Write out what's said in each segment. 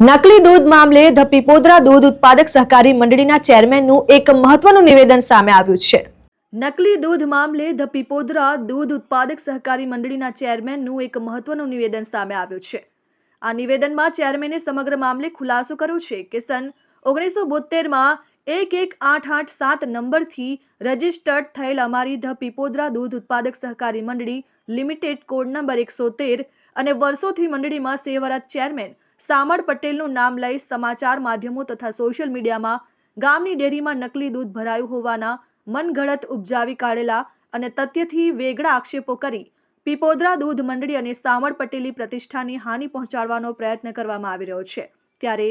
નકલી દૂધ મામલે ધ પીપોદરા દૂધ ઉત્પાદક સહકારી મંડળીના ચેરમેનનું એક મહત્વનું નિવેદન સામે આવ્યું છે। નકલી દૂધ મામલે ધ પીપોદરા દૂધ ઉત્પાદક સહકારી મંડળીના ચેરમેનનું એક મહત્વનું નિવેદન સામે આવ્યું છે। આ નિવેદનમાં ચેરમેને સમગ્ર મામલે ખુલાસો કર્યો છે કે સન 1972માં 11887 નંબરથી રજીસ્ટર્ડ થયેલ અમારી ધ પીપોદરા દૂધ ઉત્પાદક સહકારી મંડળી લિમિટેડ કોડ નંબર 113 અને વર્ષોથી મંડળીમાં સેવારત ચેરમેન સામળ પટેલનું નામ લઈ સમાચાર માધ્યમો તથા સોશિયલ મીડિયામાં ગામની ડેરીમાં નકલી દૂધ ભરાયું હોવાના મનગઢત ઉપજાવી કાઢેલા અને તથ્યથી વેગળા આક્ષેપો કરી પીપોદરા દૂધ મંડળી અને સામળ પટેલની પ્રતિષ્ઠાની હાનિ પહોંચાડવાનો પ્રયત્ન કરવામાં આવી રહ્યો છે। ત્યારે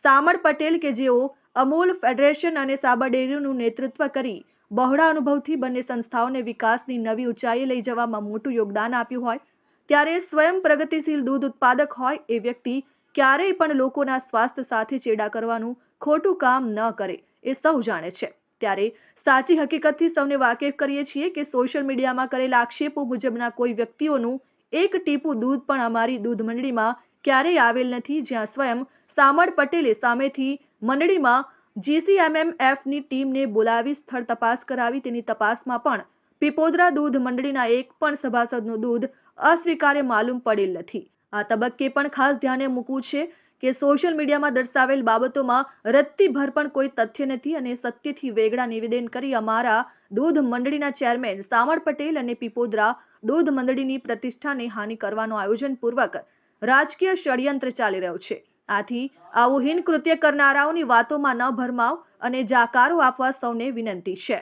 સામળ પટેલ કે જેઓ અમૂલ ફેડરેશન અને સાબર ડેરીનું નેતૃત્વ કરી બહોળા અનુભવથી બંને સંસ્થાઓને વિકાસની નવી ઊંચાઈએ લઈ જવામાં મોટું યોગદાન આપ્યું હોય ત્યારે સ્વયં પ્રગતિશીલ દૂધ ઉત્પાદક હોય એ વ્યક્તિ ક્યારેય પણ લોકોના સ્વાસ્થ્ય સાથે ચેડા કરવાનું ખોટું કામ ન કરે એ સૌ જાણે છે। ત્યારે સાચી હકીકતથી સૌને વાકેફ કરીએ છીએ કે સોશિયલ મીડિયામાં કરેલા આક્ષેપો મુજબના કોઈ વ્યક્તિઓનું એક ટીપું દૂધ પણ અમારી દૂધ મંડળીમાં ક્યારેય આવેલ નથી, જ્યાં સ્વયં સામળ પટેલે સામેથી મંડળીમાં GCMMFની ટીમને બોલાવી સ્થળ તપાસ કરાવી તેની તપાસમાં પણ પીપોદરા દૂધ મંડળીના એક પણ સભાસદનું દૂધ અસ્વીકાર્ય માલુમ પડેલ નથી। આ તબક્કે પણ ખાસ ધ્યાને મૂકવું છે કે સોશિયલ મીડિયામાં દર્શાવેલ બાબતોમાં રત્તીભર પણ કોઈ તથ્ય નથી અને સત્યથી વેગળા નિવેદન કરી અમારા દૂધ મંડળીના ચેરમેન સામળ પટેલ અને પીપોદરા દૂધ મંડળીની પ્રતિષ્ઠાને હાનિ કરવાનો આયોજનપૂર્વક રાજકીય ષડયંત્ર ચાલી રહ્યો છે। આથી આવું હીન કૃત્ય કરનારાઓની વાતોમાં ન ભરમાવ અને જાકારો આપવા સૌને વિનંતી છે।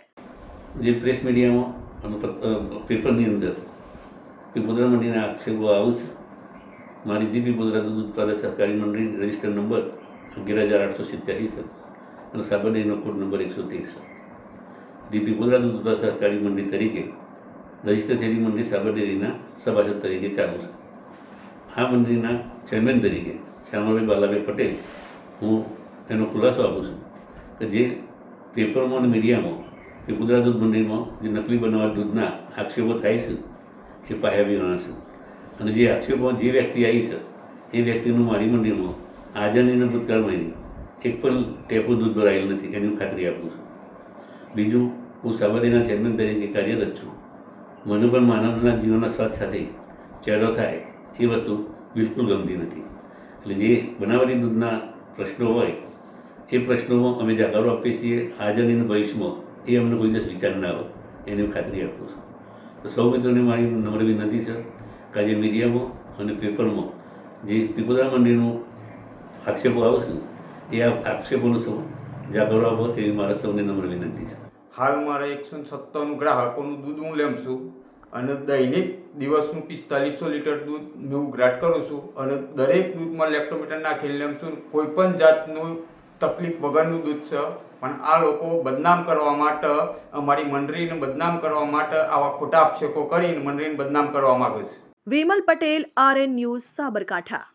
જે પ્રેસ મીડિયામાં અને પેપરની અંદર પીપોદરા મંડળીના આક્ષેપો આવું છે। મારી દી પીપોદરા દૂધ ઉત્પાદક સહકારી મંડળી રજિસ્ટર નંબર 11887 છે અને સાબર ડેરીનો કોડ નંબર 113 છે। દી પીપોદરા દૂધ ઉત્પાદક સહકારી મંડળી તરીકે રજિસ્ટર થયેલી મંડળી સાબર ડેરીના સભાસદ તરીકે ચાલુ છે। આ મંડળીના ચેરમેન તરીકે શ્યામળભાઈ બાલાભાઈ પટેલ હું એનો ખુલાસો આપું છું કે જે પેપરમાં અને મીડિયામાં પીપોદરા દૂધ મંડળીમાં જે નકલી બનાવવા દૂધના આક્ષેપો થાય છે એ પાયા વિહોણા છે અને જે આક્ષેપો જે વ્યક્તિ આવી છે એ વ્યક્તિનું મારી મંડળીમાં આજની ભૂતકાળમાં એક પણ ટેપું દૂધ ભરાયેલું નથી એની ખાતરી આપું છું। બીજું, હું સાબરડીના ચેરમેન તરીકે કાર્યરત છું। મને પણ માનવના જીવનના સ્વાદ સાથે ચેડો થાય એ વસ્તુ બિલકુલ ગમતી નથી। એટલે જે બનાવટી દૂધના પ્રશ્નો હોય એ પ્રશ્નોમાં અમે જાકારો આપીએ છીએ। આજની ભવિષ્યમાં એ અમને કોઈ દિવસ વિચાર ના આવે એની ખાતરી આપું છું। તો સૌ મિત્રોને મારી નમ્ર વિનંતી છે કે આજે મીડિયામાં અને પેપરમાં જે પીપોદરા મંડળીનું આક્ષેપો આવે છે એ આક્ષેપોનો સૌ જાકારો આપો તેવી મારા સૌને નમ્ર વિનંતી છે। હાલ મારા 197 ગ્રાહકોનું દૂધ હું લેમ છું અને દૈનિક દિવસનું 4500 લીટર દૂધ હું ઉઘરાટ કરું છું અને દરેક દૂધમાં લેક્ટોમીટર નાખીને લેમ છું। કોઈ પણ જાતનું તકલીફ વગરનું દૂધ છે, પણ આ લોકો બદનામ કરવા માટે, અમારી મંડળીને બદનામ કરવા માટે આવા ખોટા આક્ષેપો કરીને મંડળીને બદનામ કરવા માગે છે। Vimal Patel, RN news, Sabarkantha.